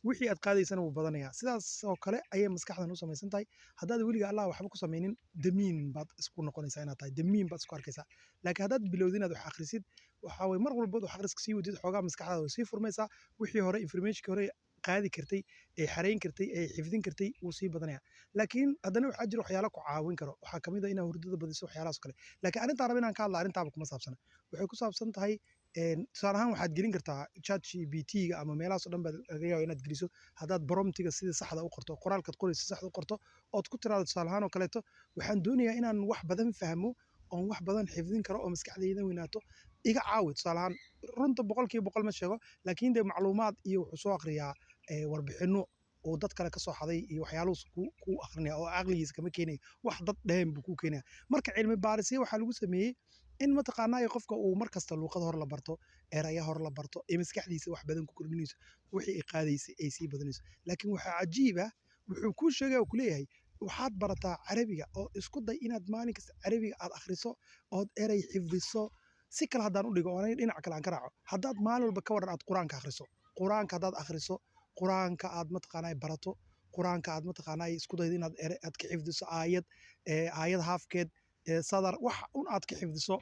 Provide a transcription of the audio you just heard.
wixii aad qaadaysana wuu badanayaa sidaas oo kale ayay maskaxdan u samaysan tahay haddaad weliga allah waxba ku samaynin damiin baad isku noqonaysaa inaad tahay damiin baad isku arkaysaa laakiin haddaad bilowdid inaad wax akhrisid waxaa waye mar walba wax akhriska sii wadid xoogaa maskaxdaada way sii furmaysaa wixii hore informationkii hore qaadi kartay ee xarayn kartay ee xifdin kartay wuu sii badanayaa laakiin haddana waxaa jira waxyaala ku caawin karo waxaa kamid a inaad hurdada badiso waxyaalahaas oo kale laakiin arrintaan raba inaan ka hadla arrintaaba kuma saabsana waxay ku saabsan tahay tusaale ahaan waxaad gelin kartaa ChatGPT-ga ama meelahaas oo dhan baad laga yaabaa inaad geliso haddaad promptiga sida saxda u qorto qoraalkaad qorayso saxda u qorto ood ku tiraahdo tusaale ahaan oo kaleeto waxaan doonayaa inaan wax badan fahmo oon wax badan xifdin karo oo maskaxdayda weynaato iga caawi tusaale ahaan runta boqolkiiba boqol ma sheego laakiin dee macluumaad iyo wuxuu soo akhriyaa warbixinno oo dad kale ka soo xaday iyo waxyaaluhus ku akhrinaya oo caqligiisa kama keenayo wax dad dheheen buu ku keenaya marka cilmi baarisyo waxaa lagu sameeyey in mataqaanaa qofka uu mar kasta luuqad hor la barto eraya hor la barto ee maskaxdiisa wax badan ku kordhinayso wixii ay qaadaysay ay sii badanayso laakiin waxaa cajiib ah wuxuu kuu sheegaya oo kuleeyahay waxaad barataa carabiga oo isku day inaad maalin kasta carabiga aad akhriso ood erey xifdiso si kale haddaan u dhigo oo dhinac kale aan ka raaco haddaad maalin walba ka waran aad qur-aanka akhriso qur-aanka haddaad akhriso qur-aanka aad mataqaanaa barato qur-aanka aad mataqaanaa isku daydo inaad aad ka xifdiso aayad haafkeed sadar wax un aad ka xifdiso